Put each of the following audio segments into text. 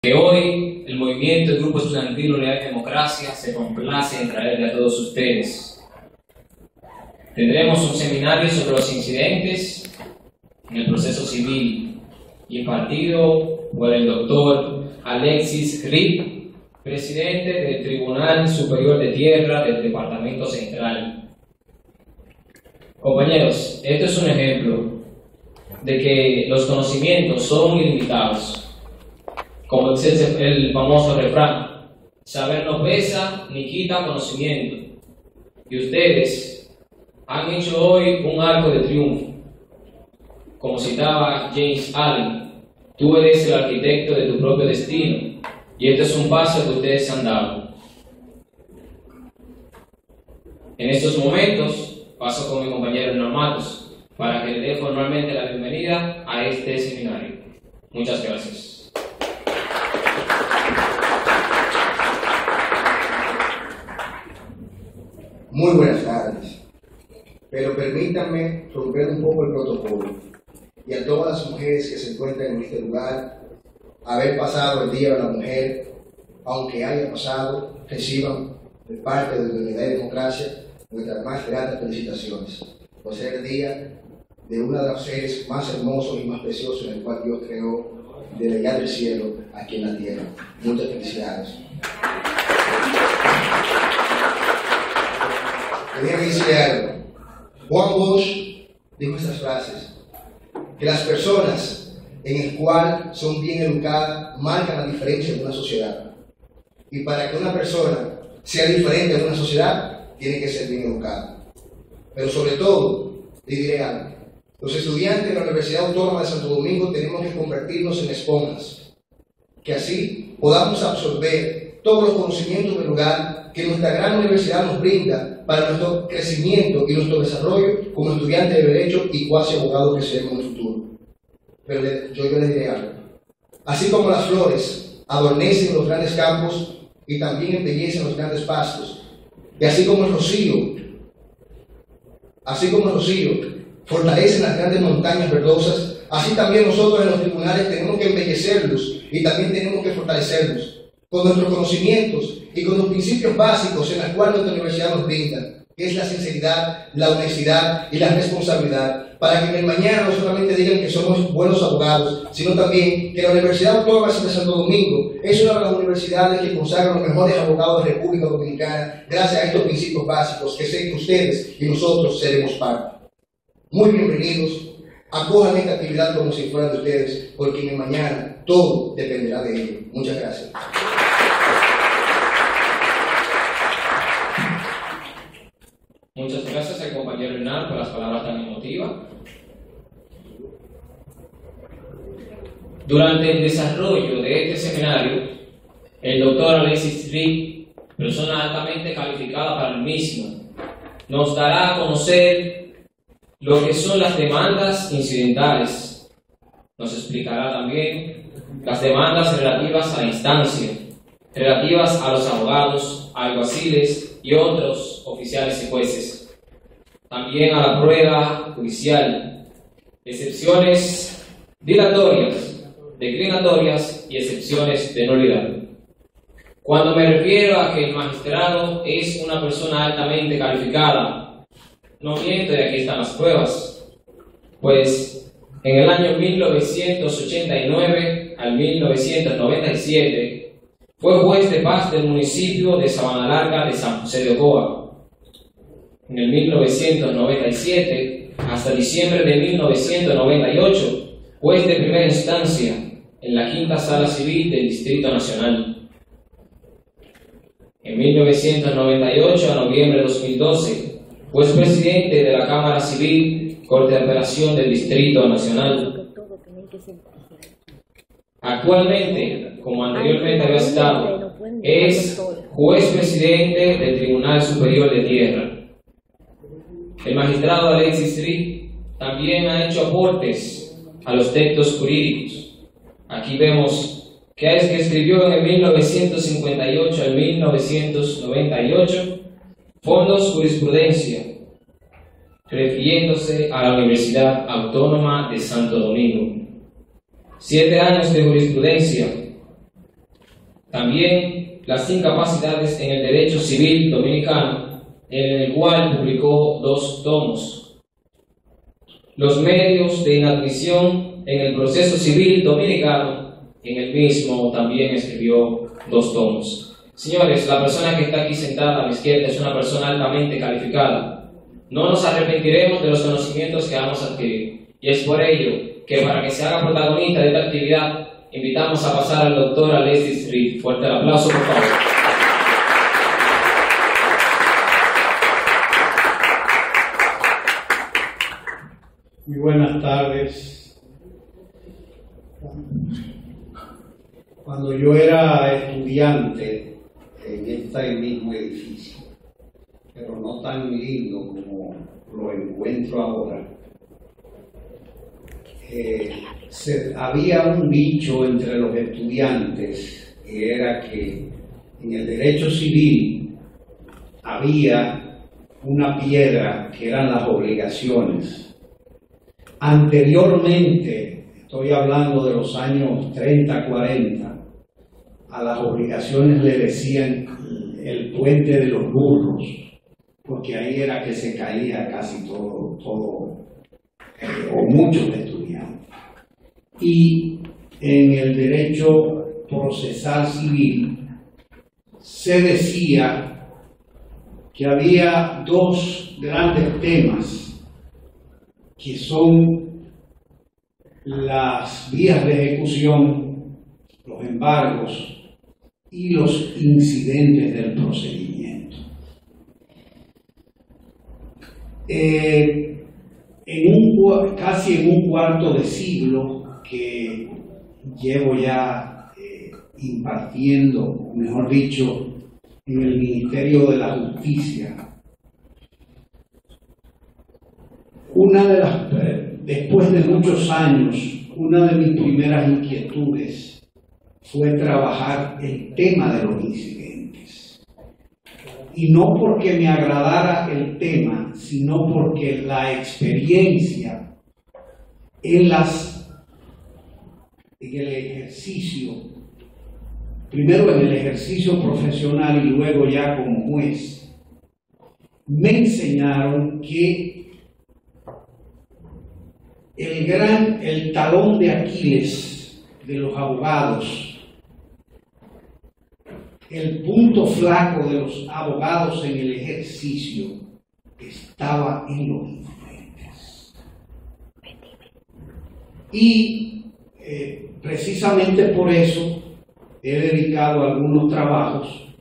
Que hoy el movimiento del Grupo Estudiantil Unidad y Democracia se complace en traerle a todos ustedes. Tendremos un seminario sobre los incidentes en el proceso civil, impartido por el doctor Alexis Rick, presidente del Tribunal Superior de Tierra del Departamento Central. Compañeros, esto es un ejemplo de que los conocimientos son ilimitados. Como dice el famoso refrán, saber no pesa ni quita conocimiento. Y ustedes han hecho hoy un arco de triunfo. Como citaba James Allen, tú eres el arquitecto de tu propio destino. Y este es un paso que ustedes han dado. En estos momentos paso con mi compañero Hernán Matos para que le dé formalmente la bienvenida a este seminario. Muchas gracias. Muy buenas tardes, pero permítanme romper un poco el protocolo y a todas las mujeres que se encuentran en este lugar, haber pasado el Día de la Mujer, aunque haya pasado, reciban de parte de la Unidad y Democracia nuestras más gratas felicitaciones por ser el día de uno de los seres más hermosos y más preciosos en el cual Dios creó desde allá del cielo aquí en la tierra. Muchas felicidades. Déjenme decir algo. Juan Bosch dijo estas frases: que las personas en el cual son bien educadas marcan la diferencia en una sociedad. Y para que una persona sea diferente en una sociedad, tiene que ser bien educada. Pero sobre todo, le diré algo: los estudiantes de la Universidad Autónoma de Santo Domingo tenemos que convertirnos en esponjas, que así podamos absorber todos los conocimientos del lugar que nuestra gran universidad nos brinda para nuestro crecimiento y nuestro desarrollo como estudiantes de Derecho y cuasi abogados que seremos en el futuro. Pero yo les diré algo. Así como las flores adornecen los grandes campos y también embellecen los grandes pastos, y así como el rocío fortalece las grandes montañas verdosas, así también nosotros en los tribunales tenemos que embellecerlos y también tenemos que fortalecerlos con nuestros conocimientos y con los principios básicos en los cuales nuestra universidad nos brinda, que es la sinceridad, la honestidad y la responsabilidad, para que en el mañana no solamente digan que somos buenos abogados, sino también que la Universidad Autónoma de Santo Domingo es una de las universidades que consagra los mejores abogados de la República Dominicana, gracias a estos principios básicos que sé que ustedes y nosotros seremos parte. Muy bienvenidos, acojan esta actividad como si fuera de ustedes, porque en el mañana todo dependerá de ello. Muchas gracias. Muchas gracias al compañero Hernán por las palabras tan emotivas. Durante el desarrollo de este seminario, el doctor Alexis Rick, persona altamente calificada para el mismo, nos dará a conocer lo que son las demandas incidentales. Nos explicará también las demandas relativas a la instancia, relativas a los abogados, alguaciles y otros oficiales y jueces. También a la prueba judicial, excepciones dilatorias, declinatorias y excepciones de nulidad. Cuando me refiero a que el magistrado es una persona altamente calificada, no miento, y aquí están las pruebas. Pues en el año 1989 al 1997 fue juez de paz del municipio de Sabana Larga de San José de Ocoa. En el 1997 hasta diciembre de 1998, juez de primera instancia en la Quinta Sala Civil del Distrito Nacional. En 1998 a noviembre de 2012, juez presidente de la Cámara Civil, Corte de Apelación del Distrito Nacional. Actualmente, como anteriormente había citado, es juez presidente del Tribunal Superior de Tierra. El magistrado Alexis Rick también ha hecho aportes a los textos jurídicos. Aquí vemos que escribió en el 1958 al 1998 Fondos Jurisprudencia, refiriéndose a la Universidad Autónoma de Santo Domingo. 7 años de jurisprudencia, También las incapacidades en el derecho civil dominicano, en el cual publicó 2 tomos. Los medios de inadmisión en el proceso civil dominicano, en el mismo también escribió 2 tomos. Señores, la persona que está aquí sentada a mi izquierda es una persona altamente calificada. No nos arrepentiremos de los conocimientos que vamos a adquirir. Y es por ello que para que se haga protagonista de esta actividad, invitamos a pasar al doctor Alexis Reed. Fuerte el aplauso, por favor. Muy buenas tardes. Cuando yo era estudiante en este mismo edificio, pero no tan lindo como lo encuentro ahora, había un dicho entre los estudiantes que era que en el derecho civil había una piedra que eran las obligaciones. Anteriormente, estoy hablando de los años 30, 40, a las obligaciones le decían el puente de los burros, porque ahí era que se caía casi todo o muchos estudiantes. Y en el derecho procesal civil se decía que había 2 grandes temas que son las vías de ejecución, los embargos y los incidentes del procedimiento. Casi en un cuarto de siglo que llevo ya impartiendo, o mejor dicho, en el Ministerio de la Justicia, después de muchos años, una de mis primeras inquietudes fue trabajar el tema de los incidentes. Y no porque me agradara el tema, sino porque la experiencia en el ejercicio, primero en el ejercicio profesional y luego ya como juez, me enseñaron que el talón de Aquiles de los abogados, el punto flaco de los abogados en el ejercicio, estaba en los incidentes. Y precisamente por eso he dedicado algunos trabajos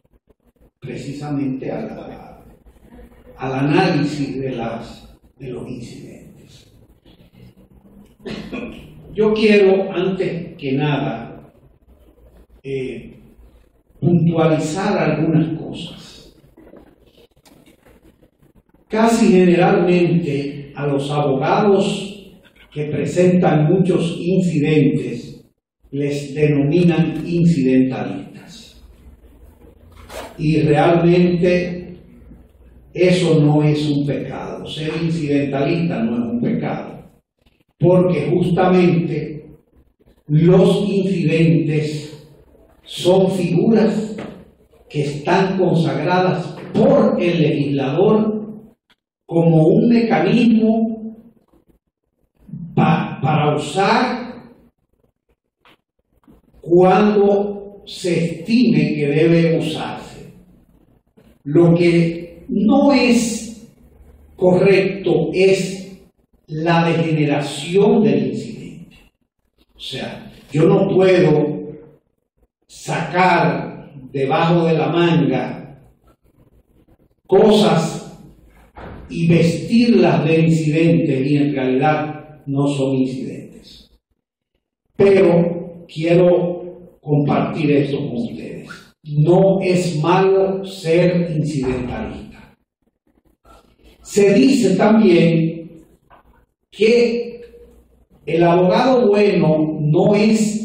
precisamente al análisis de los incidentes. Yo quiero, antes que nada, puntualizar algunas cosas. Casi generalmente a los abogados que presentan muchos incidentes les denominan incidentalistas. Y realmente eso no es un pecado. Ser incidentalista no es un pecado, porque justamente los incidentes son figuras que están consagradas por el legislador como un mecanismo para usar cuando se estime que debe usarse. Lo que no es correcto es la degeneración del incidente. O sea, yo no puedo sacar debajo de la manga cosas y vestirlas de incidentes y en realidad no son incidentes. Pero quiero compartir esto con ustedes. No es malo ser incidentalista. Se dice también que el abogado bueno no es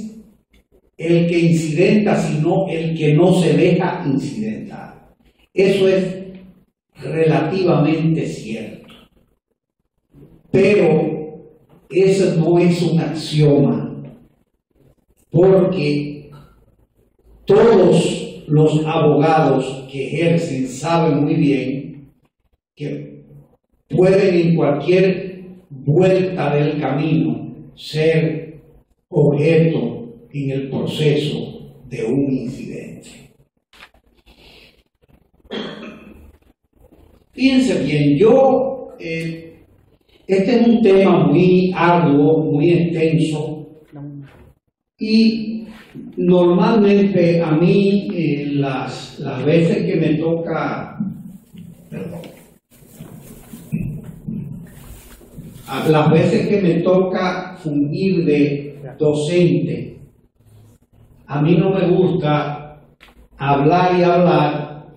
el que incidenta, sino el que no se deja incidentar. Eso es relativamente cierto. Pero eso no es un axioma, porque todos los abogados que ejercen saben muy bien que pueden en cualquier vuelta del camino ser objeto en el proceso de un incidente. Fíjense bien, este es un tema muy arduo, muy extenso, y normalmente a mí las veces que me toca, las veces que me toca fungir de docente, a mí no me gusta hablar y hablar,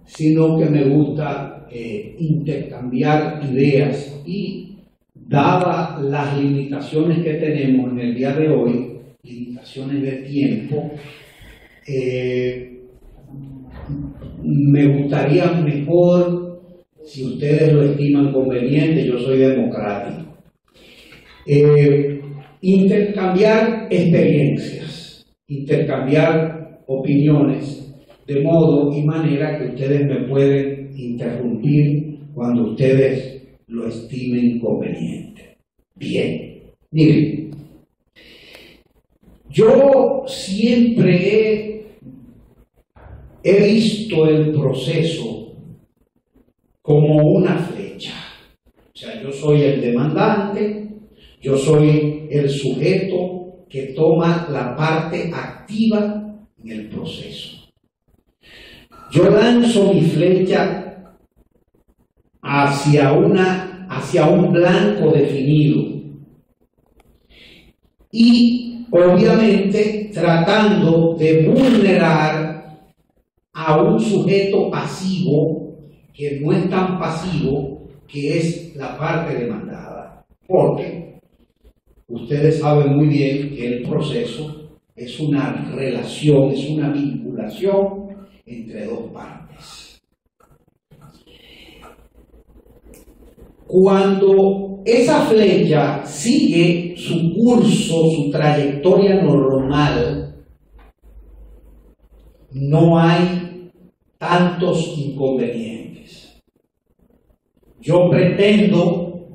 sino que me gusta intercambiar ideas, y dadas las limitaciones que tenemos en el día de hoy, limitaciones de tiempo, me gustaría mejor, si ustedes lo estiman conveniente, yo soy democrático, intercambiar experiencias, intercambiar opiniones, de modo y manera que ustedes me pueden interrumpir cuando ustedes lo estimen conveniente. Bien, miren, yo siempre he visto el proceso como una flecha. O sea, yo soy el demandante, yo soy el sujeto que toma la parte activa en el proceso. Yo lanzo mi flecha hacia un blanco definido, y obviamente tratando de vulnerar a un sujeto pasivo que no es tan pasivo, que es la parte demandada, porque ustedes saben muy bien que el proceso es una relación, es una vinculación entre dos partes. Cuando esa flecha sigue su curso, su trayectoria normal, no hay tantos inconvenientes. Yo pretendo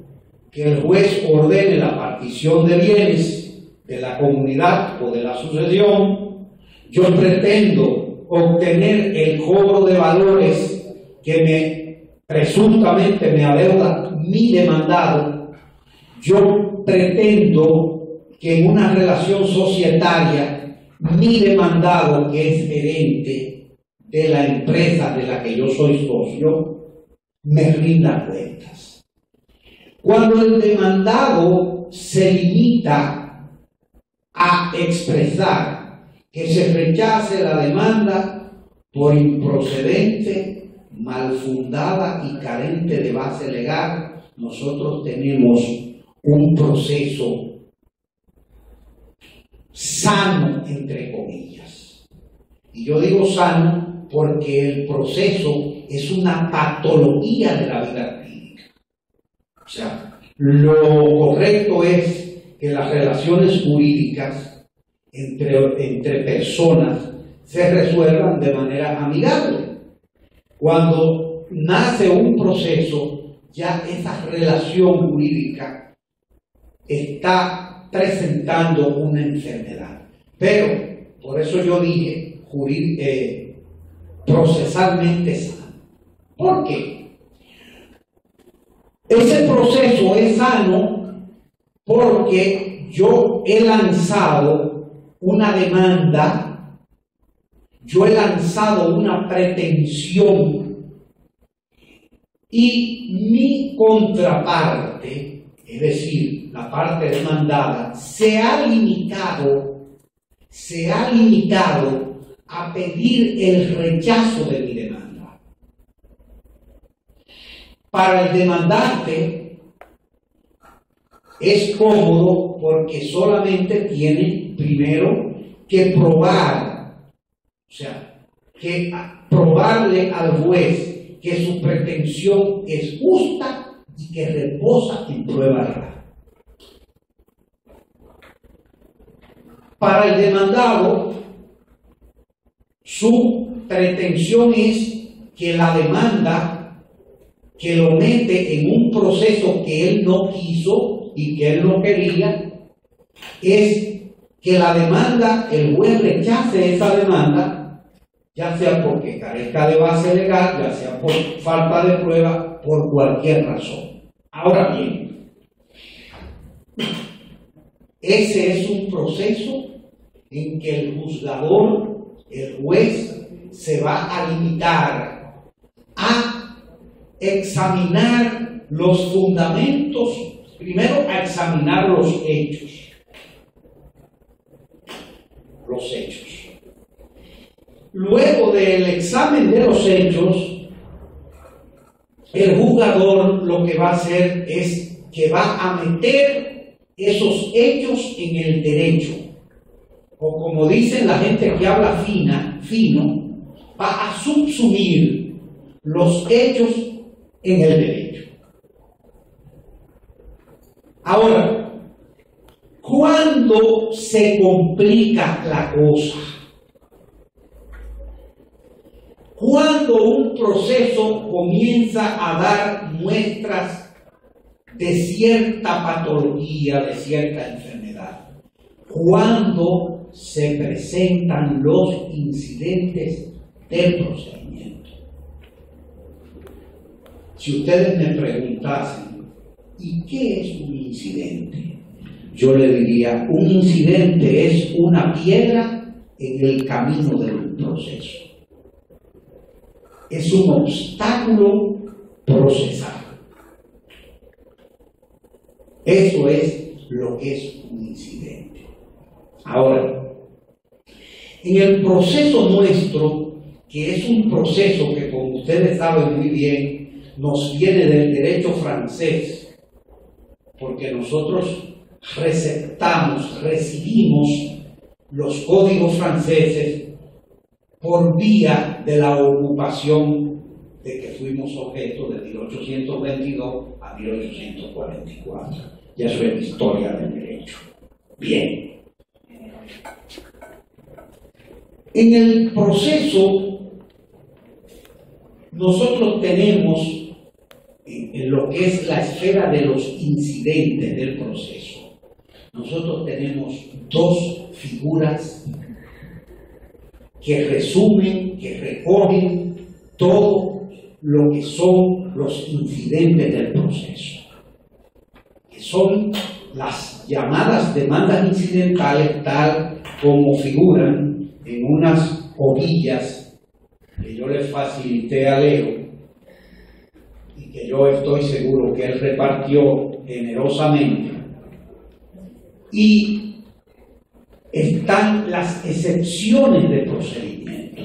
que el juez ordene la partición de bienes de la comunidad o de la sucesión. Yo pretendo obtener el cobro de valores que presuntamente me adeuda mi demandado. Yo pretendo que en una relación societaria mi demandado, que es gerente de la empresa de la que yo soy socio, me rinda cuentas. Cuando el demandado se limita a expresar que se rechace la demanda por improcedente, mal fundada y carente de base legal, nosotros tenemos un proceso sano, entre comillas. Y yo digo sano porque el proceso es una patología de la vida clínica. O sea, lo correcto es que las relaciones jurídicas entre personas se resuelvan de manera amigable. Cuando nace un proceso, ya esa relación jurídica está presentando una enfermedad. Pero, por eso yo dije procesalmente sano. ¿Por qué? Ese proceso es sano porque yo he lanzado una demanda, yo he lanzado una pretensión, y mi contraparte, es decir, la parte demandada, se ha limitado a pedir el rechazo de mi demanda. Para el demandante es cómodo porque solamente tiene primero que probar, o sea, que probarle al juez que su pretensión es justa y que reposa en prueba real. Para el demandado Su pretensión es que la demanda, que lo mete en un proceso que él no quiso y que él no quería, es que la demanda, el juez rechace esa demanda, ya sea porque carezca de base legal, ya sea por falta de prueba, por cualquier razón. Ahora bien, ese es un proceso en que el juzgador, el juez, se va a limitar a examinar los fundamentos, primero a examinar los hechos. Luego del examen de los hechos, el juzgador lo que va a hacer es que va a meter esos hechos en el derecho. O como dicen la gente que habla fino, va a subsumir los hechos en el derecho. Ahora, ¿cuándo se complica la cosa? Cuando un proceso comienza a dar muestras de cierta patología, de cierta enfermedad. Cuando se presentan los incidentes del procedimiento. Si ustedes me preguntasen, ¿y qué es un incidente? Yo le diría, un incidente es una piedra en el camino del proceso. Es un obstáculo procesal. Eso es lo que es un incidente. Ahora, en el proceso nuestro, que es un proceso que, como ustedes saben muy bien, nos viene del derecho francés, porque nosotros recibimos los códigos franceses por vía de la ocupación de que fuimos objeto de 1822 a 1844. Ya eso es historia del derecho. Bien. En el proceso, nosotros tenemos, en lo que es la esfera de los incidentes del proceso, nosotros tenemos dos figuras que resumen, que recogen todo lo que son los incidentes del proceso, que son las llamadas demandas incidentales, tal como figuran en unas hojillas que yo le facilité a Leo y que yo estoy seguro que él repartió generosamente. Y están las excepciones de procedimiento.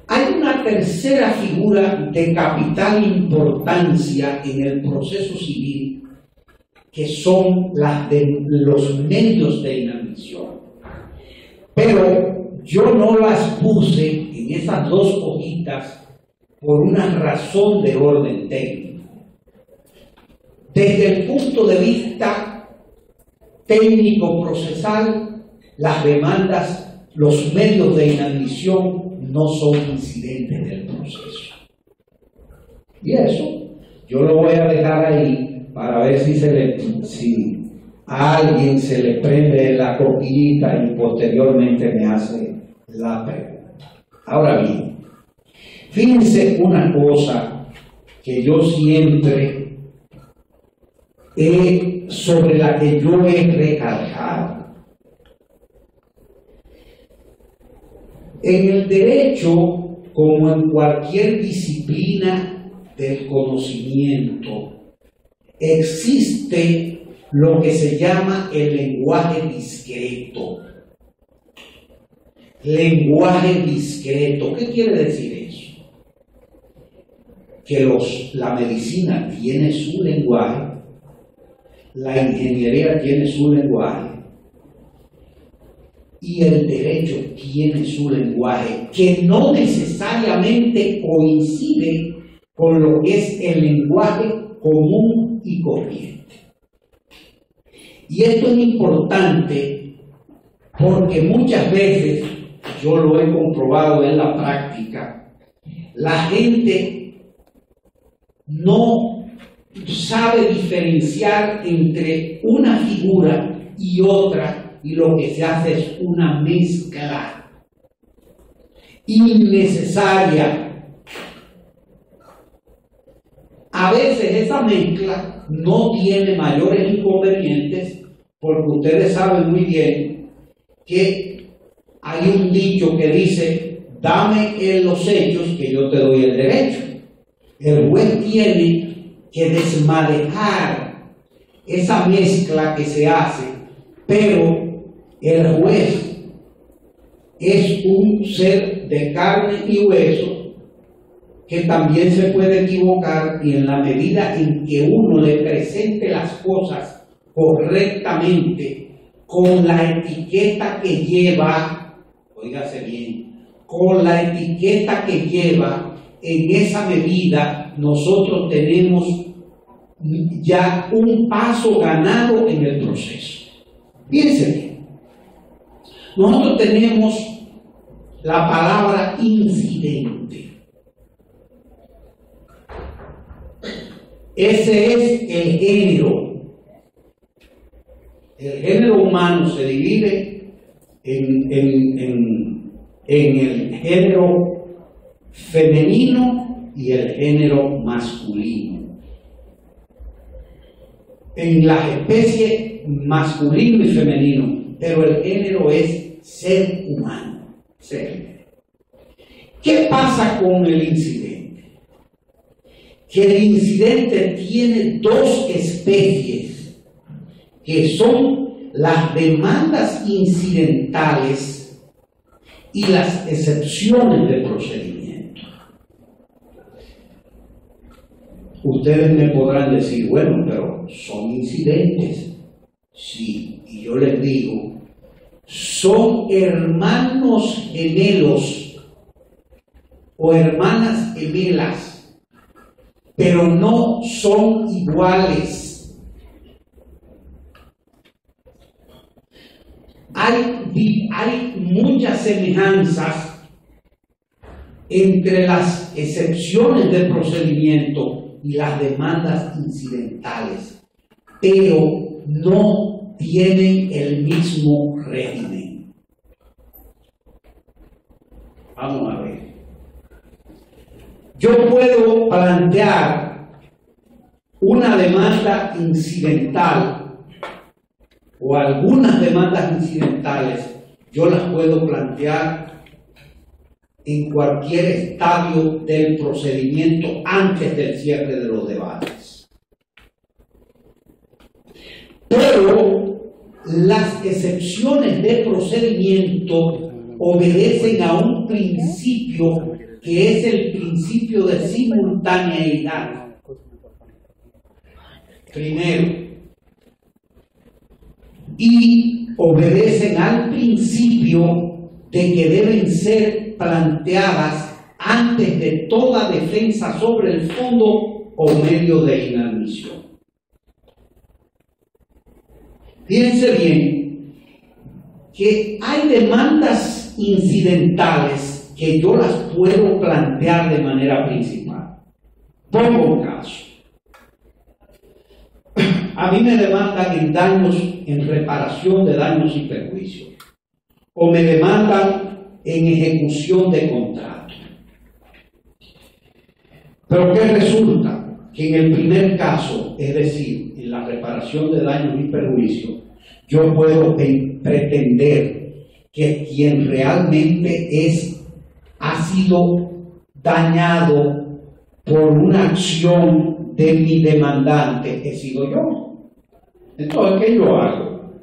Hay una tercera figura de capital importancia en el proceso civil, que son las de los medios de inadmisión. Pero yo no las puse en esas dos hojitas por una razón de orden técnico. Desde el punto de vista técnico-procesal, las demandas, los medios de inadmisión no son incidentes del proceso. Y eso yo lo voy a dejar ahí para ver si a alguien se le prende la coquillita y posteriormente me hace la pregunta. Ahora bien, fíjense una cosa que yo siempre sobre la que yo he recalcado. En el derecho, como en cualquier disciplina del conocimiento, existe lo que se llama el lenguaje discreto. Lenguaje discreto. ¿Qué quiere decir eso? Que la medicina tiene su lenguaje, la ingeniería tiene su lenguaje y el derecho tiene su lenguaje, que no necesariamente coincide con lo que es el lenguaje común y corriente. Y esto es importante porque muchas veces yo lo he comprobado en la práctica, la gente no sabe diferenciar entre una figura y otra, y lo que se hace es una mezcla innecesaria. A veces esa mezcla no tiene mayores inconvenientes, porque ustedes saben muy bien que hay un dicho que dice: dame los hechos que yo te doy el derecho. El juez tiene que desmadejar esa mezcla que se hace, pero el juez es un ser de carne y hueso que también se puede equivocar, y en la medida en que uno le presente las cosas correctamente, con la etiqueta que lleva, óigase bien, con la etiqueta que lleva, en esa medida nosotros tenemos ya un paso ganado en el proceso. Fíjense bien, nosotros tenemos la palabra incidente. Ese es el género. El género humano se divide en el género femenino y el género masculino. En las especies masculino y femenino, pero el género es ser humano. Ser. ¿Qué pasa con el incidente? Que el incidente tiene dos especies, que son las demandas incidentales y las excepciones de procedimiento. Ustedes me podrán decir: bueno, pero son incidentes. Sí, y yo les digo, son hermanos gemelos o hermanas gemelas, pero no son iguales. Hay muchas semejanzas entre las excepciones del procedimiento y las demandas incidentales, pero no tienen el mismo régimen. Vamos a ver. Yo puedo plantear una demanda incidental, o algunas demandas incidentales, yo las puedo plantear en cualquier estadio del procedimiento antes del cierre de los debates. Pero las excepciones de procedimiento obedecen a un principio que es el principio de simultaneidad. Primero, y obedecen al principio de que deben ser planteadas antes de toda defensa sobre el fondo o medio de inadmisión. Fíjense bien que hay demandas incidentales que yo las puedo plantear de manera principal. Pongo un caso. A mí me demandan en reparación de daños y perjuicios, o me demandan en ejecución de contrato. Pero ¿qué resulta? Que en el primer caso, es decir, en la reparación de daños y perjuicios, yo puedo pretender que quien realmente ha sido dañado por una acción de mi demandante he sido yo. Entonces, ¿qué yo hago?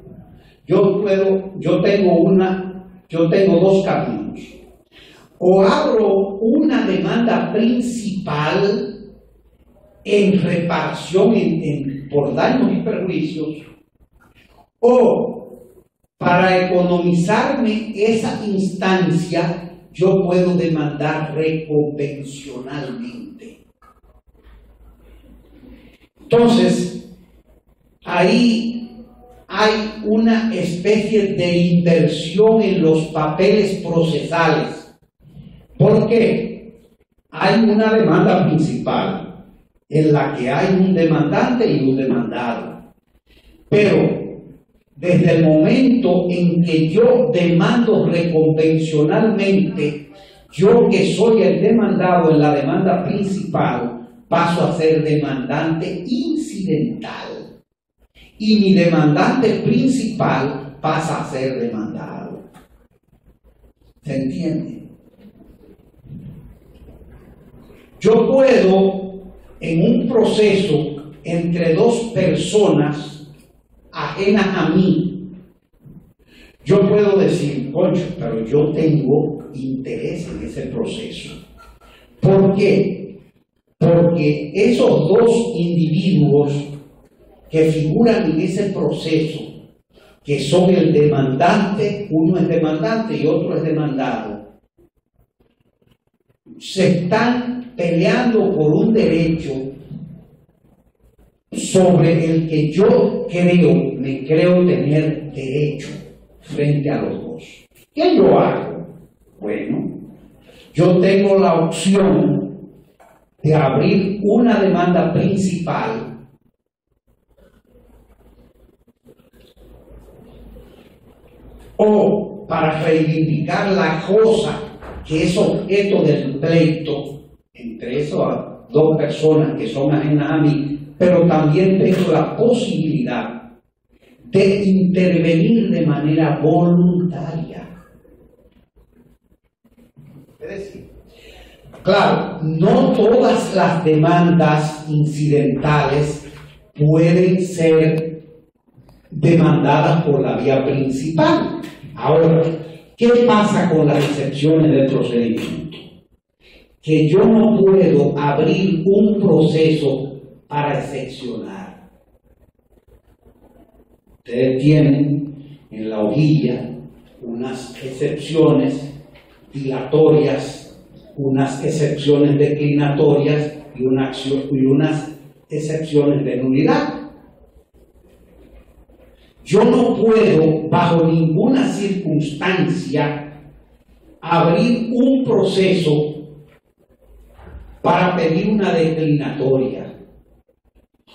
Yo tengo dos caminos. O abro una demanda principal en reparación por daños y perjuicios, o para economizarme esa instancia, yo puedo demandar reconvencionalmente. Entonces, ahí hay una especie de inversión en los papeles procesales. ¿Por qué? Hay una demanda principal en la que hay un demandante y un demandado. Pero desde el momento en que yo demando reconvencionalmente, yo que soy el demandado en la demanda principal, paso a ser demandante incidental. Y mi demandante principal pasa a ser demandado. ¿Se entiende? Yo puedo, en un proceso entre dos personas ajenas a mí, yo puedo decir, concho, pero yo tengo interés en ese proceso. ¿Por qué? Porque esos dos individuos que figuran en ese proceso, que son el demandante, uno es demandante y otro es demandado, se están peleando por un derecho sobre el que yo me creo tener derecho frente a los dos. ¿Qué yo hago? Bueno, yo tengo la opción de abrir una demanda principal o para reivindicar la cosa que es objeto del pleito entre esas dos personas que son ajenas a mí, pero también tengo la posibilidad de intervenir de manera voluntaria. Es decir, claro, no todas las demandas incidentales pueden ser demandadas por la vía principal. Ahora, ¿qué pasa con las excepciones del procedimiento? Que yo no puedo abrir un proceso para excepcionar. Ustedes tienen en la hojilla unas excepciones dilatorias, unas excepciones declinatorias y unas excepciones de nulidad. Yo no puedo, bajo ninguna circunstancia, abrir un proceso para pedir una declinatoria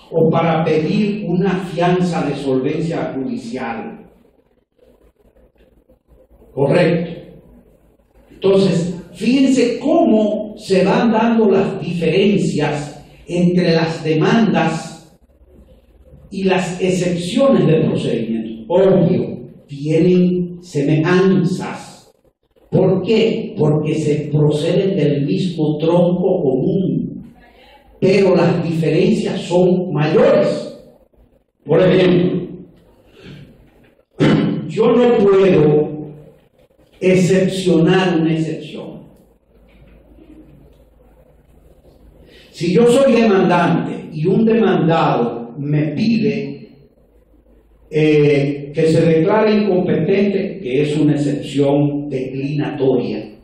o para pedir una fianza de solvencia judicial. Correcto. Entonces, fíjense cómo se van dando las diferencias entre las demandas y las excepciones del procedimiento. Obvio, tienen semejanzas. ¿Por qué? Porque se proceden del mismo tronco común, pero las diferencias son mayores. Por ejemplo, yo no puedo excepcionar una excepción. Si yo soy demandante y un demandado me pide que se declare incompetente, que es una excepción declinatoria,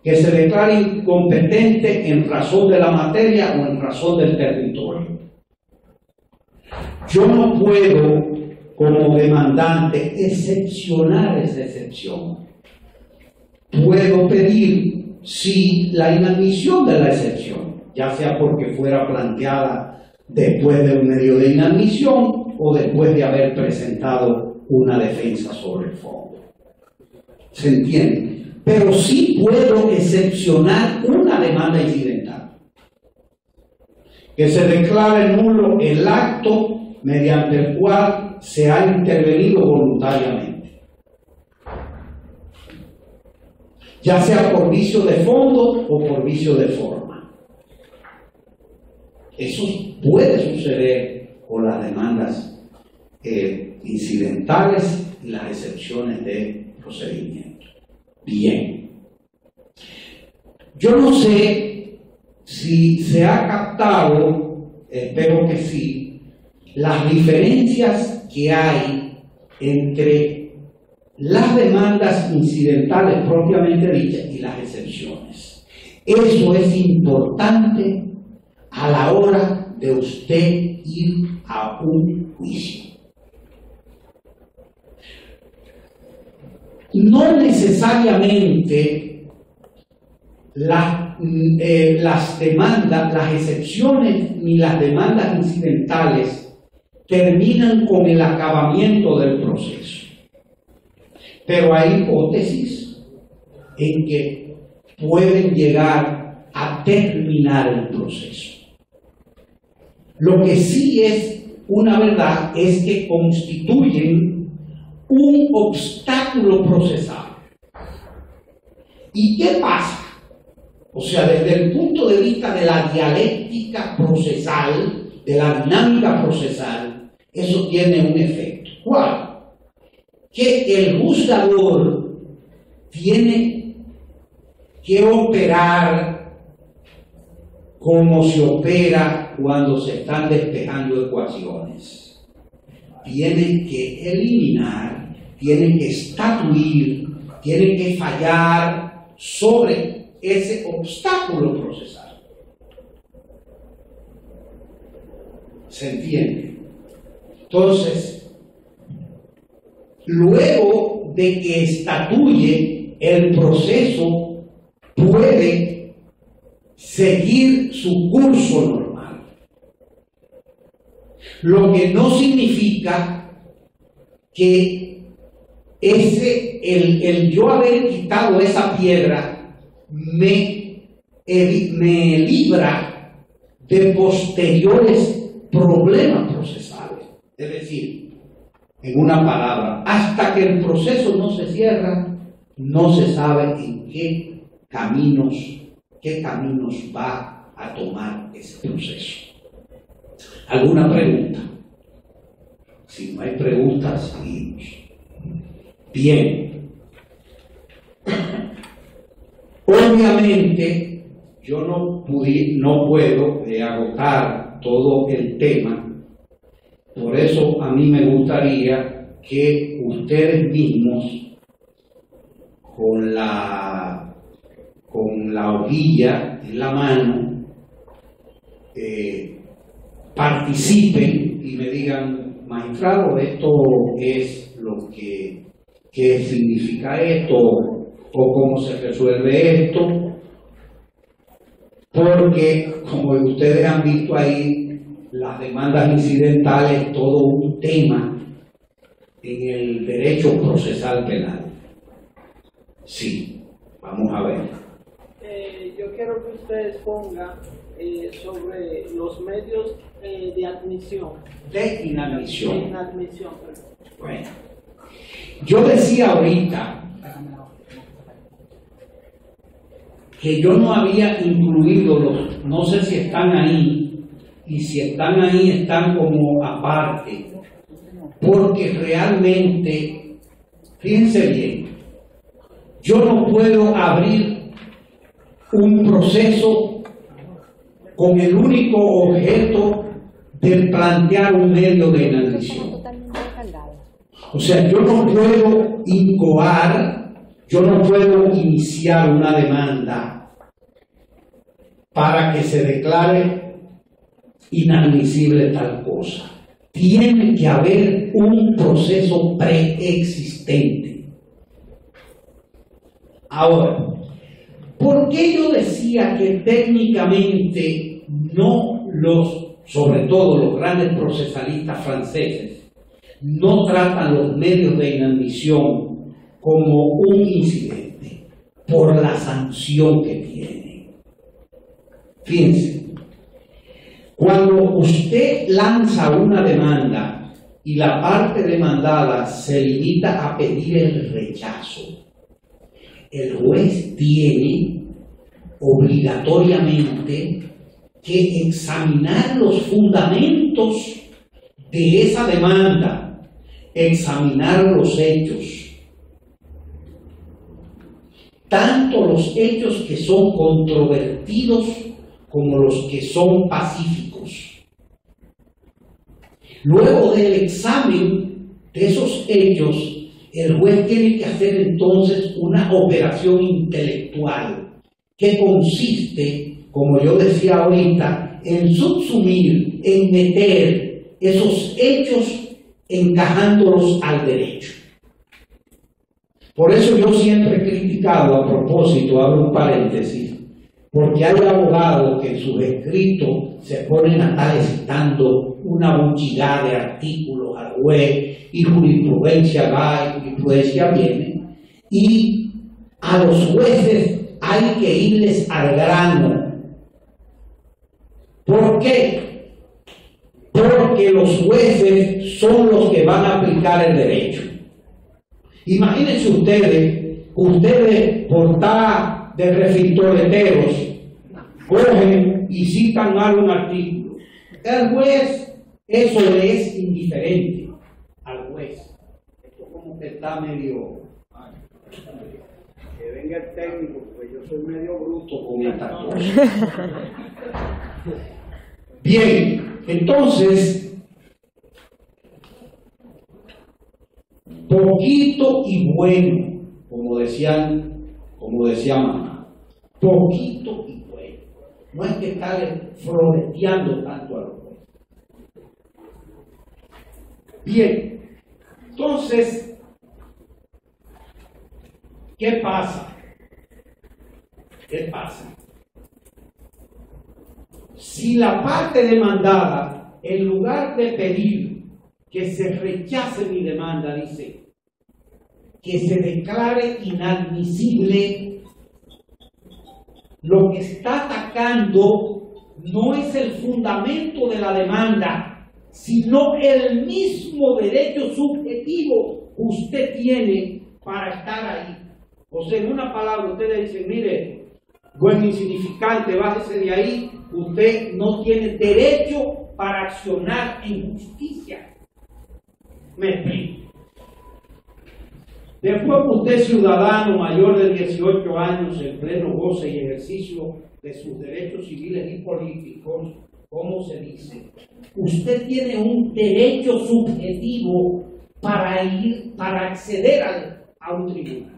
que se declare incompetente en razón de la materia o en razón del territorio. Yo no puedo, como demandante, excepcionar esa excepción. Puedo pedir, si la inadmisión de la excepción, ya sea porque fuera planteada después de un medio de inadmisión o después de haber presentado una defensa sobre el fondo. ¿Se entiende? Pero sí puedo excepcionar una demanda incidental. Que se declare nulo el acto mediante el cual se ha intervenido voluntariamente. Ya sea por vicio de fondo o por vicio de forma. Eso puede suceder con las demandas incidentales y las excepciones de procedimiento. Bien. Yo no sé si se ha captado, espero que sí, las diferencias que hay entre las demandas incidentales propiamente dichas y las excepciones. Eso es importante a la hora de usted ir a un juicio. no necesariamente las demandas, las excepciones ni las demandas incidentales terminan con el acabamiento del proceso. Pero hay hipótesis en que pueden llegar a terminar el proceso. Lo que sí es una verdad es que constituyen un obstáculo procesal. ¿Y qué pasa? O sea, desde el punto de vista de la dialéctica procesal, de la dinámica procesal, eso tiene un efecto. ¿Cuál? Que el juzgador tiene que operar como se opera cuando se están despejando ecuaciones. Tiene que eliminar, tiene que estatuir, tiene que fallar sobre ese obstáculo procesal. ¿Se entiende? Entonces, luego de que estatuye, el proceso puede seguir su curso normal. Lo que no significa que el yo haber quitado esa piedra me libra de posteriores problemas procesales. Es decir, en una palabra, hasta que el proceso no se cierra, no se sabe en qué caminos va a tomar ese proceso. ¿Alguna pregunta? Si no hay preguntas, seguimos. Bien. Obviamente, yo no puedo agotar todo el tema. Por eso a mí me gustaría que ustedes mismos, con la hojilla en la mano, participen y me digan, magistrado, esto es lo que ¿qué significa esto? ¿O cómo se resuelve esto? Porque, como ustedes han visto ahí, las demandas incidentales es todo un tema en el derecho procesal penal. Sí, vamos a ver. Yo quiero que ustedes pongan sobre los medios de admisión. De inadmisión. De inadmisión, perdón. Bueno, yo decía ahorita que yo no había incluido los, no sé si están ahí, y si están ahí están como aparte, porque realmente, fíjense bien, yo no puedo abrir un proceso con el único objeto de plantear un medio de inadmisión. O sea, yo no puedo incoar, yo no puedo iniciar una demanda para que se declare inadmisible tal cosa. Tiene que haber un proceso preexistente. Ahora, ¿por qué yo decía que técnicamente sobre todo los grandes procesalistas franceses, no tratan los medios de inadmisión como un incidente por la sanción que tiene? Fíjense, cuando usted lanza una demanda y la parte demandada se limita a pedir el rechazo, el juez tiene obligatoriamente que examinar los fundamentos de esa demanda, examinar los hechos, tanto los hechos que son controvertidos como los que son pacíficos. Luego del examen de esos hechos, el juez tiene que hacer entonces una operación intelectual que consiste, como yo decía ahorita, en subsumir, en meter esos hechos encajándolos al derecho. Por eso yo siempre he criticado, a propósito, abro un paréntesis, porque hay abogados que en sus escritos se ponen a estar citando una muchedad de artículos al juez, y jurisprudencia va y jurisprudencia viene, y a los jueces hay que irles al grano. ¿Por qué? Porque los jueces son los que van a aplicar el derecho. Imagínense ustedes por estar de reflectoreteros, cogen y citan mal un artículo. El juez, eso le es indiferente al juez. Esto como que está medio... Que venga el técnico, porque yo soy medio bruto con esta cosa. Bien, entonces, poquito y bueno, como decía mamá, poquito y bueno. No hay que estar floreteando tanto a los jueces. Bien, entonces, ¿qué pasa? ¿Qué pasa? Si la parte demandada, en lugar de pedir que se rechace mi demanda, dice que se declare inadmisible, lo que está atacando no es el fundamento de la demanda, sino el mismo derecho subjetivo que usted tiene para estar ahí. O sea, en una palabra, usted le dice, mire, buen insignificante, bájese de ahí, usted no tiene derecho para accionar en justicia. Me explico. Después usted, ciudadano mayor de 18 años, en pleno goce y ejercicio de sus derechos civiles y políticos, ¿cómo se dice? Usted tiene un derecho subjetivo para acceder a un tribunal.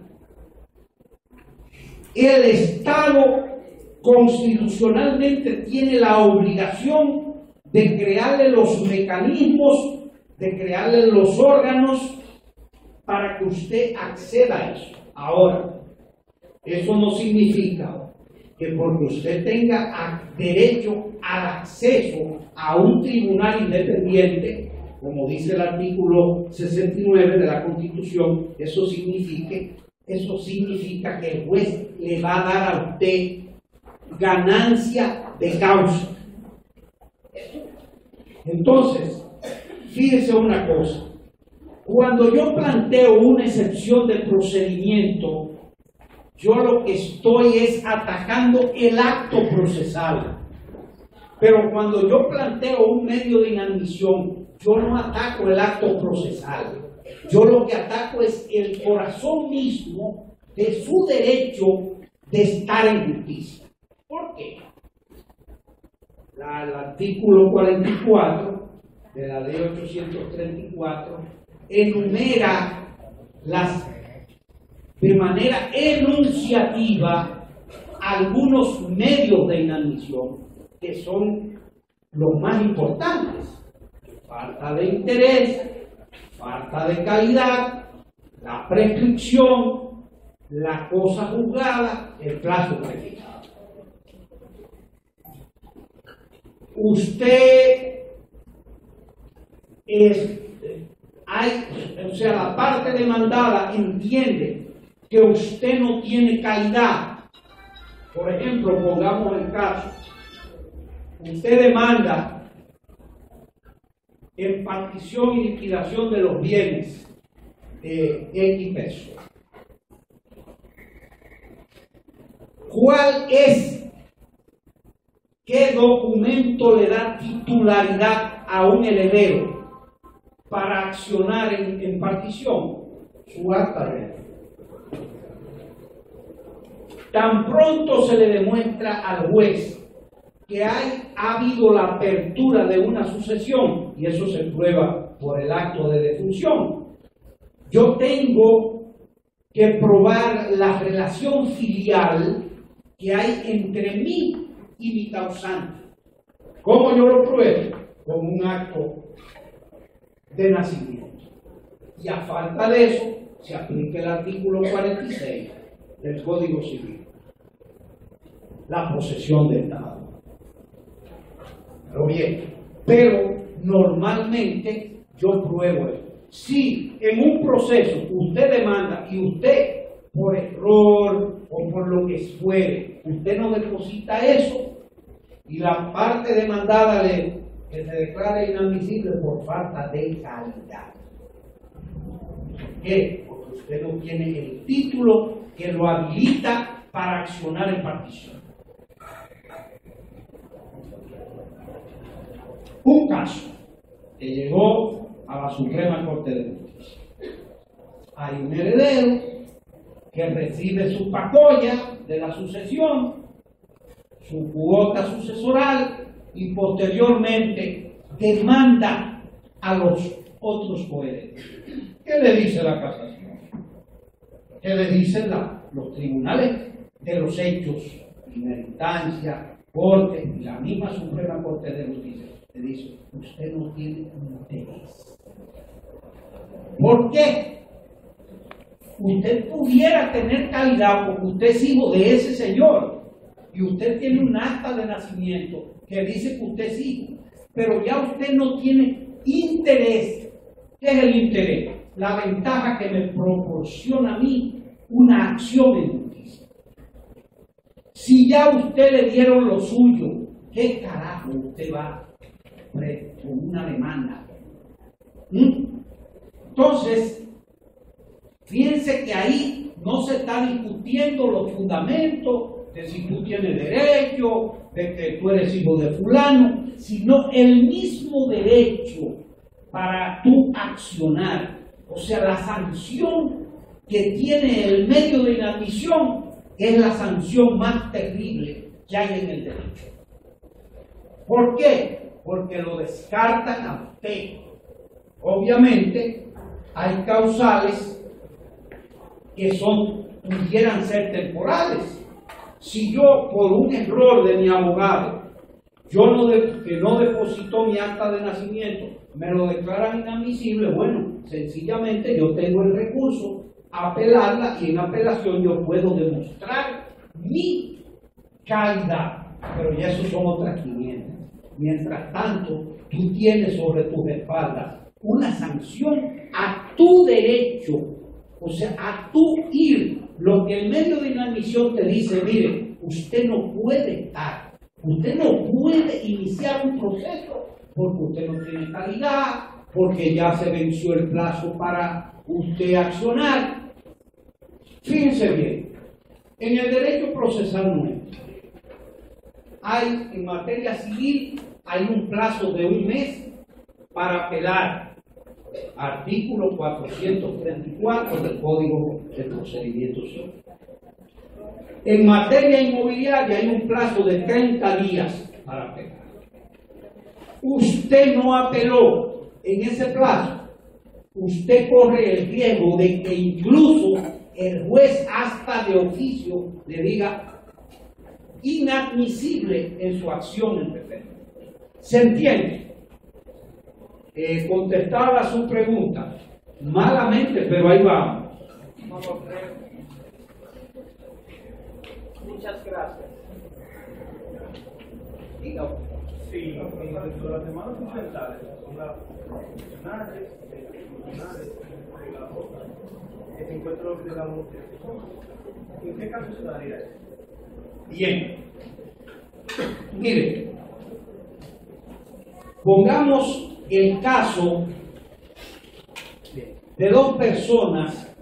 El Estado constitucionalmente tiene la obligación de crearle los mecanismos, de crearle los órganos para que usted acceda a eso. Ahora, eso no significa que porque usted tenga derecho al acceso a un tribunal independiente, como dice el artículo 69 de la Constitución, eso significa que el juez le va a dar a usted ganancia de causa. Entonces, fíjese una cosa. Cuando yo planteo una excepción de procedimiento, yo lo que estoy es atacando el acto procesal. Pero cuando yo planteo un medio de inadmisión, yo no ataco el acto procesal. Yo lo que ataco es el corazón mismo de su derecho de estar en justicia. ¿Por qué? El artículo 44 de la ley 834 enumera de manera enunciativa algunos medios de inadmisión que son los más importantes: falta de interés, falta de calidad, la prescripción, la cosa juzgada, el plazo prefijado. La parte demandada entiende que usted no tiene calidad. Por ejemplo, pongamos el caso, usted demanda en partición y liquidación de los bienes de X pesos. ¿Qué documento le da titularidad a un heredero para accionar en partición? Su acta de herencia. Tan pronto se le demuestra al juez que ha habido la apertura de una sucesión, y eso se prueba por el acto de defunción, yo tengo que probar la relación filial que hay entre mí y mi causante. ¿Cómo yo lo pruebo? Con un acto de nacimiento. Y a falta de eso, se aplica el artículo 46 del Código Civil, la posesión del dado. Pero bien, pero normalmente yo pruebo esto. Si en un proceso usted demanda y usted por error o por lo que fuere, usted no deposita eso y la parte demandada que se declara inadmisible por falta de calidad. ¿Por qué? Porque usted no tiene el título que lo habilita para accionar en partición. Un caso que llegó a la Suprema Corte de Justicia. Hay un heredero que recibe su pacoya de la sucesión, su cuota sucesoral y posteriormente demanda a los otros coherederos. ¿Qué le dice la casación? ¿Qué le dicen los tribunales de los hechos? Primera instancia, corte y la misma Suprema Corte de Justicia. Le dice, usted no tiene interés. ¿Por qué? Usted pudiera tener calidad porque usted es hijo de ese señor y usted tiene un acta de nacimiento que dice que usted es hijo, pero ya usted no tiene interés. ¿Qué es el interés? La ventaja que me proporciona a mí una acción en justicia. Si ya a usted le dieron lo suyo, ¿qué carajo usted va con una demanda? Entonces, fíjense que ahí no se está discutiendo los fundamentos de si tú tienes derecho, de que tú eres hijo de fulano, sino el mismo derecho para tú accionar. O sea, la sanción que tiene el medio de inadmisión es la sanción más terrible que hay en el derecho. ¿Por qué? Porque lo descartan a usted. Obviamente, hay causales que pudieran ser temporales. Si yo, por un error de mi abogado, que no depositó mi acta de nacimiento, me lo declaran inadmisible, bueno, sencillamente yo tengo el recurso a apelarla y en apelación yo puedo demostrar mi calidad. Pero ya eso son otras 500. Mientras tanto, tú tienes sobre tus espaldas una sanción a tu derecho, o sea, a tu ir. Lo que el medio de inadmisión te dice, mire, usted no puede estar, usted no puede iniciar un proceso porque usted no tiene calidad, porque ya se venció el plazo para usted accionar. Fíjense bien, en el derecho procesal nuestro, hay en materia civil, hay un plazo de 1 mes para apelar. Artículo 434 del Código de Procedimiento Civil. En materia inmobiliaria hay un plazo de 30 días para apelar. Usted no apeló en ese plazo, usted corre el riesgo de que incluso el juez hasta de oficio le diga inadmisible en su acción en defensa. ¿Se entiende? Contestaba su pregunta malamente, pero ahí vamos. Muchas gracias. Dígame. Sí, dentro de las demandas fundamentales son las profesionales, que se encuentran los delegados. ¿En qué caso se daría eso? Bien. Mire, pongamos el caso de 2 personas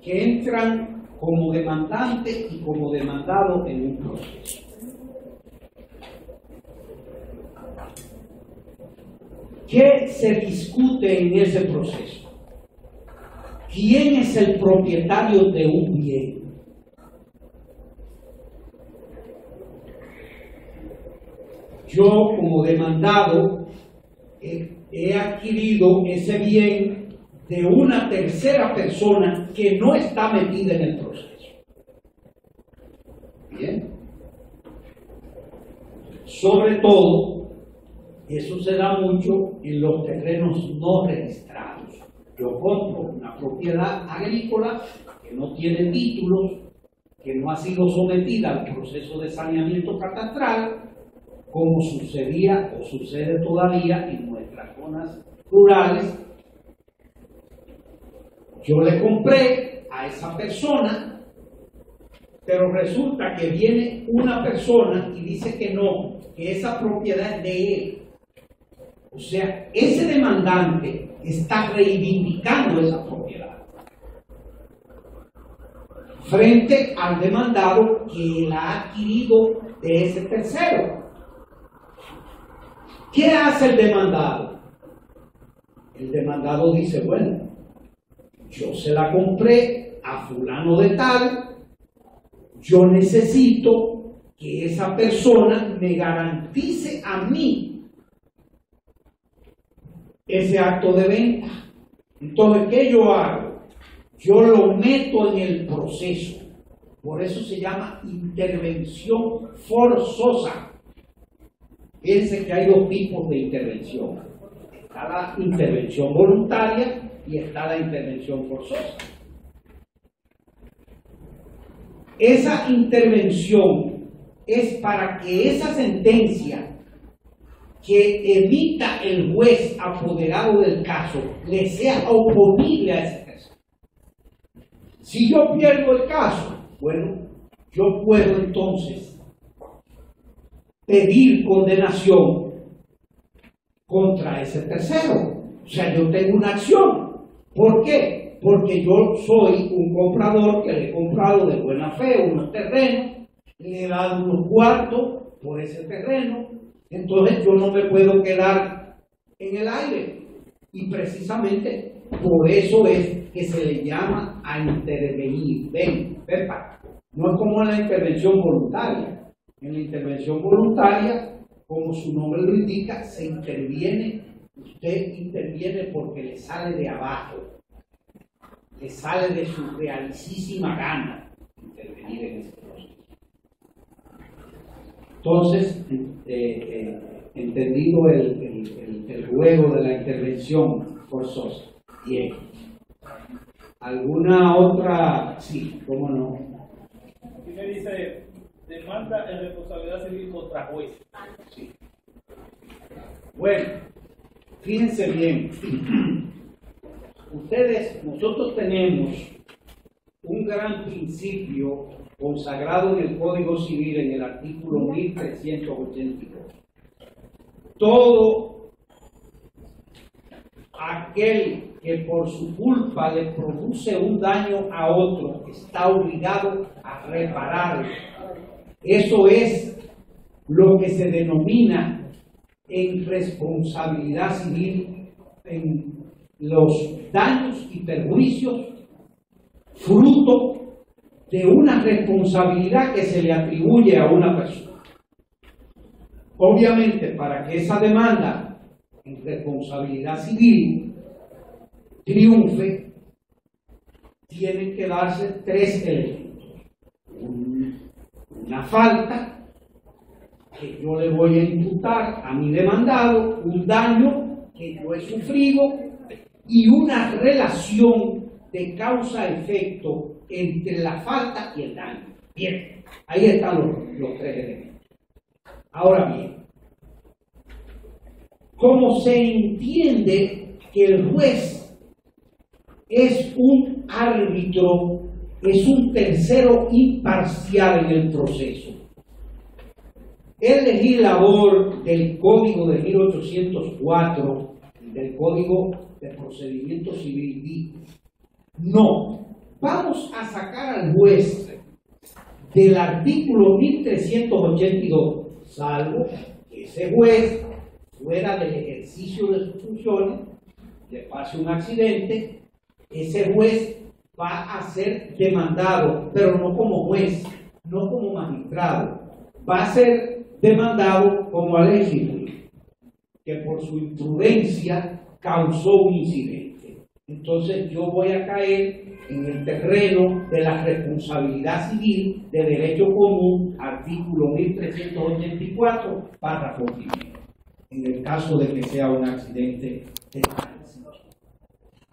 que entran como demandante y como demandado en un proceso. ¿Qué se discute en ese proceso? ¿Quién es el propietario de un bien? Yo, como demandado, he adquirido ese bien de una tercera persona que no está metida en el proceso. Bien. Sobre todo, eso se da mucho en los terrenos no registrados. Yo compro una propiedad agrícola que no tiene títulos, que no ha sido sometida al proceso de saneamiento catastral, como sucedía o sucede todavía en nuestras zonas rurales. Yo le compré a esa persona, pero resulta que viene una persona y dice que no, que esa propiedad es de él. O sea, ese demandante está reivindicando esa propiedad frente al demandado que la ha adquirido de ese tercero. ¿Qué hace el demandado? El demandado dice, bueno, yo se la compré a fulano de tal, yo necesito que esa persona me garantice a mí ese acto de venta. Entonces, ¿qué yo hago? Yo lo meto en el proceso. Por eso se llama intervención forzosa. Fíjense que hay dos tipos de intervención. Está la intervención voluntaria y está la intervención forzosa. Esa intervención es para que esa sentencia que emita el juez apoderado del caso le sea oponible a ese caso. Si yo pierdo el caso, bueno, yo puedo entonces pedir condenación contra ese tercero. O sea, yo tengo una acción. ¿Por qué? Porque yo soy un comprador que le he comprado de buena fe unos terrenos, le he dado unos cuartos por ese terreno, entonces yo no me puedo quedar en el aire. Y precisamente por eso es que se le llama a intervenir. Ven, no es como en la intervención voluntaria. En la intervención voluntaria, como su nombre lo indica, se interviene, usted interviene porque le sale de abajo, le sale de su realísima gana intervenir en ese proceso. Entonces, entendido el juego de la intervención forzosa. Bien. ¿Alguna otra? Sí, ¿cómo no? Aquí me dice, demanda en responsabilidad civil contra juez. Sí. Bueno, fíjense bien. Nosotros tenemos un gran principio consagrado en el Código Civil en el artículo 1382. Todo aquel que por su culpa le produce un daño a otro está obligado a repararlo. Eso es lo que se denomina en responsabilidad civil, en los daños y perjuicios fruto de una responsabilidad que se le atribuye a una persona. Obviamente, para que esa demanda en responsabilidad civil triunfe, tienen que darse tres elementos. Una falta que yo le voy a imputar a mi demandado, un daño que yo he sufrido y una relación de causa-efecto entre la falta y el daño. Bien, ahí están los tres elementos. Ahora bien, ¿cómo se entiende que el juez es un árbitro, es un tercero imparcial en el proceso? El legislador del Código de 1804, del Código de Procedimiento Civil, dijo: no, vamos a sacar al juez del artículo 1382, salvo que ese juez, fuera del ejercicio de sus funciones, le pase un accidente, ese juez va a ser demandado, pero no como juez, no como magistrado, va a ser demandado como alégito, que por su imprudencia causó un incidente. Entonces yo voy a caer en el terreno de la responsabilidad civil de derecho común, artículo 1384, párrafo primero, en el caso de que sea un accidente de tránsito.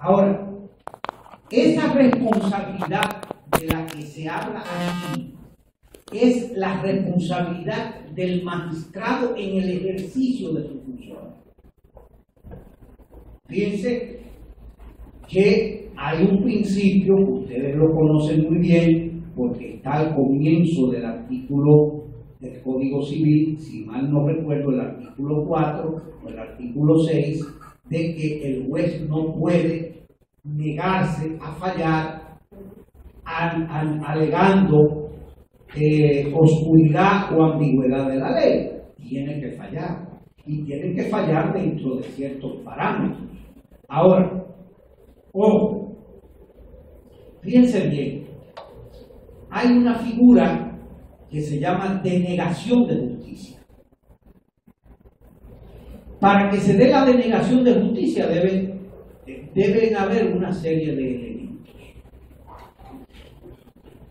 Ahora, esa responsabilidad de la que se habla aquí es la responsabilidad del magistrado en el ejercicio de su función. Fíjense que hay un principio, ustedes lo conocen muy bien, porque está al comienzo del artículo del Código Civil, si mal no recuerdo, el artículo 4 o el artículo 6, de que el juez no puede negarse a fallar alegando oscuridad o ambigüedad de la ley. Tiene que fallar, y tienen que fallar dentro de ciertos parámetros. Ahora, ojo, fíjense bien, hay una figura que se llama denegación de justicia. Para que se dé la denegación de justicia deben haber una serie de elementos.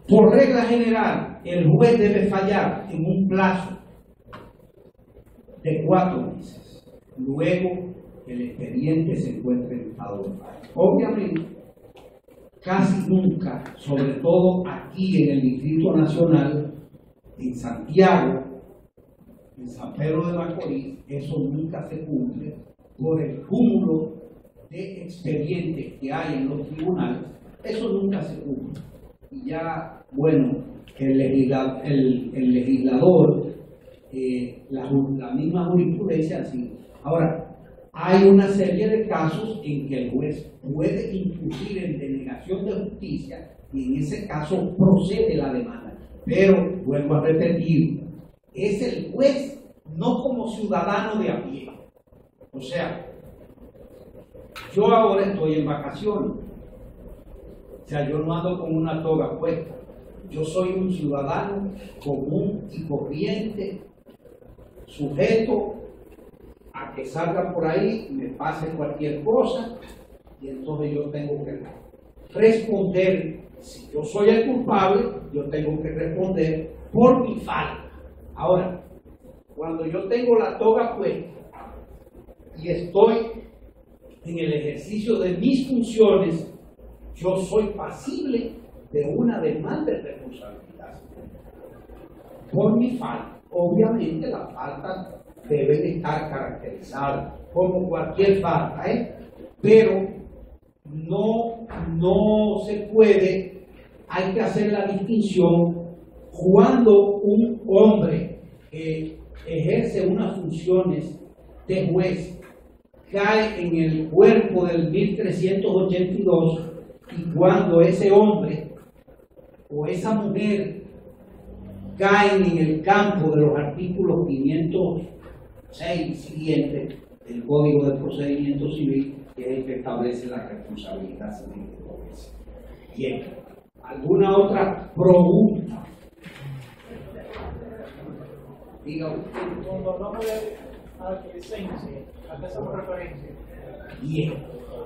Por regla general, el juez debe fallar en un plazo de 4 meses, luego que el expediente se encuentre en estado de fallo. Obviamente, casi nunca, sobre todo aquí en el Distrito Nacional, en Santiago, en San Pedro de Macorís, eso nunca se cumple por el cúmulo de expedientes que hay en los tribunales. Eso nunca se cumple. Y ya, bueno, el legislador, la misma jurisprudencia así. Ahora, hay una serie de casos en que el juez puede incurrir en denegación de justicia y en ese caso procede la demanda. Pero, vuelvo a repetir, es el juez no como ciudadano de a pie. O sea, yo ahora estoy en vacaciones. O sea, yo no ando con una toga puesta. Yo soy un ciudadano común y corriente, sujeto a que salga por ahí y me pase cualquier cosa, y entonces yo tengo que responder. Si yo soy el culpable, yo tengo que responder por mi falta. Ahora, cuando yo tengo la toga puesta y estoy en el ejercicio de mis funciones, yo soy pasible de una demanda de responsabilidad por mi falta. Obviamente la falta debe estar caracterizada como cualquier falta, pero no se puede, hay que hacer la distinción cuando un hombre ejerce unas funciones de juez, cae en el cuerpo del 1382, y cuando ese hombre o esa mujer caen en el campo de los artículos 506 y siguientes del Código de Procedimiento Civil, que es el que establece la responsabilidad civil de juez. Bien, ¿alguna otra pregunta? Diga usted. Cuando hablamos de aquiescencia, ¿a qué hacemos referencia? Bien,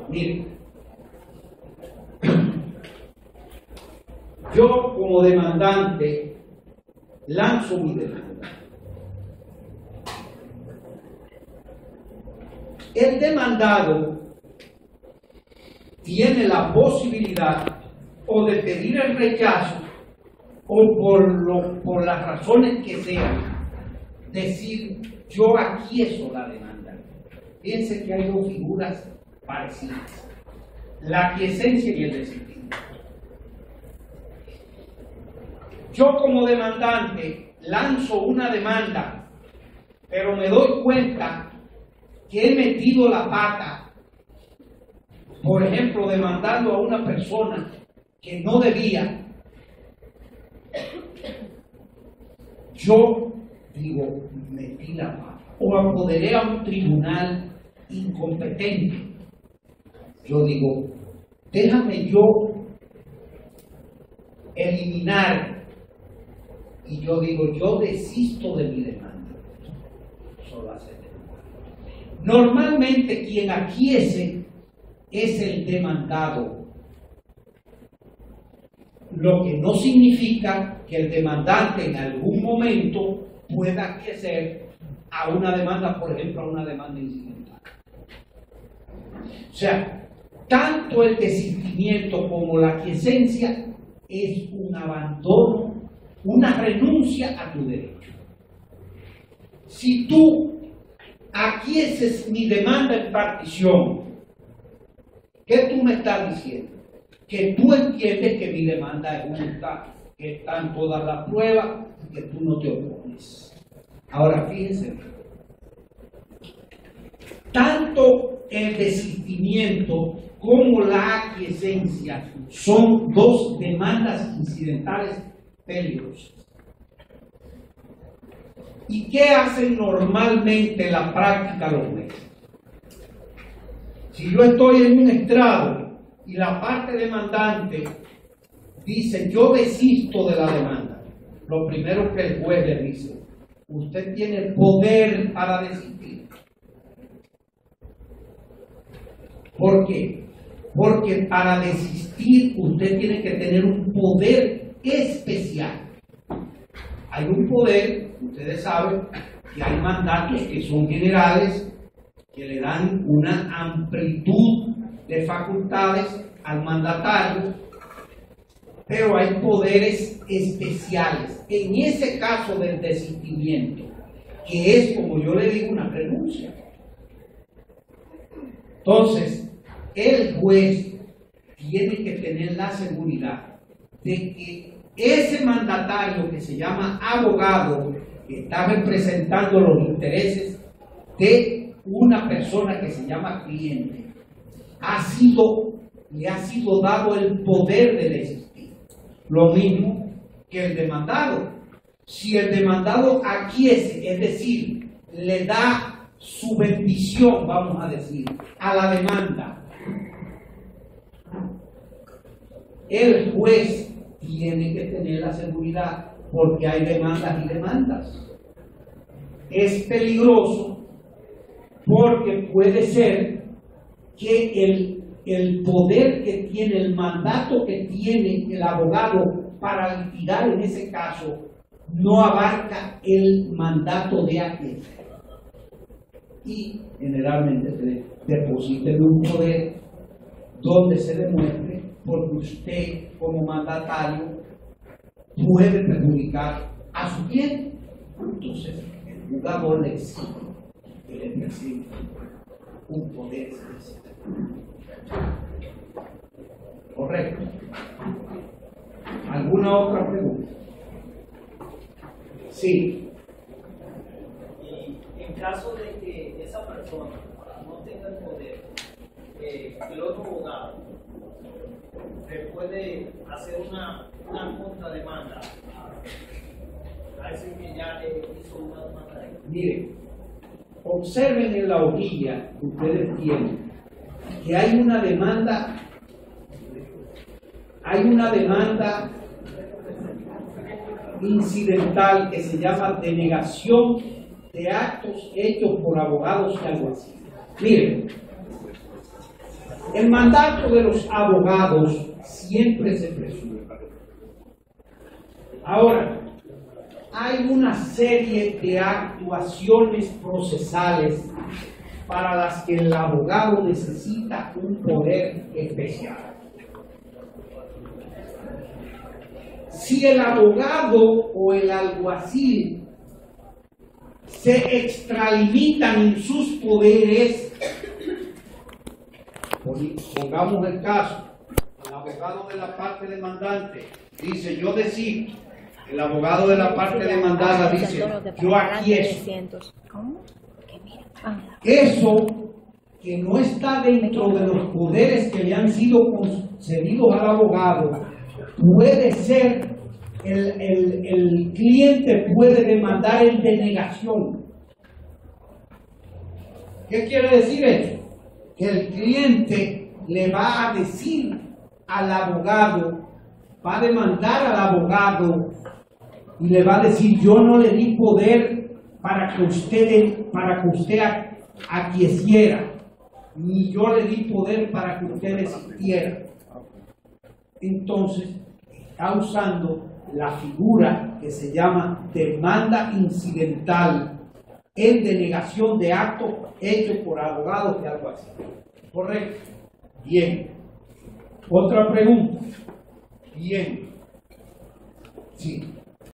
miren, yo como demandante lanzo mi demanda. El demandado tiene la posibilidad o de pedir el rechazo o por las razones que sean, decir yo aquieso la demanda. Fíjense que hay dos figuras parecidas, la aquiescencia y el desistimiento. Yo como demandante lanzo una demanda, pero me doy cuenta que he metido la pata, por ejemplo, demandando a una persona que no debía. Yo digo, metí la pata, o apoderé a un tribunal incompetente. Yo digo, déjame yo eliminar, y yo digo, yo desisto de mi demanda. Solo hace demanda. Normalmente quien aquiesce es el demandado, lo que no significa que el demandante en algún momento pueda aquiescer a una demanda, por ejemplo, a una demanda incidental. O sea, tanto el desistimiento como la aquiescencia es un abandono, una renuncia a tu derecho. Si tú aquieces mi demanda en partición, ¿qué tú me estás diciendo? Que tú entiendes que mi demanda es justa, que están todas las pruebas y que tú no te opones. Ahora fíjense, tanto el desistimiento como la aquiescencia son dos demandas incidentales peligrosas. ¿Y qué hacen normalmente en la práctica los jueces? Si yo estoy en un estrado y la parte demandante dice yo desisto de la demanda, lo primero que el juez le dice, usted tiene poder para desistir. ¿Por qué? Porque para desistir usted tiene que tener un poder especial. Hay un poder, ustedes saben, que hay mandatos que son generales, que le dan una amplitud de facultades al mandatario, pero hay poderes especiales. En ese caso del desistimiento, que es, como yo le digo, una renuncia. Entonces, el juez tiene que tener la seguridad de que ese mandatario que se llama abogado, que está representando los intereses de una persona que se llama cliente, le ha sido dado el poder de desistir. Lo mismo que el demandado. Si el demandado aquiesce, es decir, le da su bendición, vamos a decir, a la demanda, el juez tiene que tener la seguridad, porque hay demandas y demandas. Es peligroso porque puede ser que el poder que tiene, el mandato que tiene el abogado para litigar en ese caso, no abarca el mandato de aquiescencia. Y generalmente se deposita en un poder donde se demuestre porque usted como mandatario puede perjudicar a su cliente. Entonces el jugador le exige que le presente un poder especial. ¿Correcto? ¿Alguna otra pregunta? Sí. Y en caso de que esa persona no tenga el poder, el otro abogado se puede hacer una contrademanda a ese que ya hizo una demanda. Miren, observen en la hojilla que ustedes tienen que hay una demanda incidental que se llama denegación de actos hechos por abogados y alguaciles. Miren, el mandato de los abogados siempre se presume. Ahora, hay una serie de actuaciones procesales para las que el abogado necesita un poder especial. Si el abogado o el alguacil se extralimitan en sus poderes, pongamos el caso, el abogado de la parte demandante dice yo desisto, el abogado de la parte demandada dice yo aquieso. Eso que no está dentro de los poderes que le han sido concedidos al abogado, puede ser, el cliente puede demandar en denegación. ¿Qué quiere decir eso? Que el cliente le va a decir al abogado, va a demandar al abogado y le va a decir yo no le di poder para que usted aquiesciera, ni yo le di poder para que usted desistiera. Entonces está usando la figura que se llama demanda incidental en denegación de actos hechos por abogados y algo así. ¿Correcto? Bien. Otra pregunta. Bien. Sí.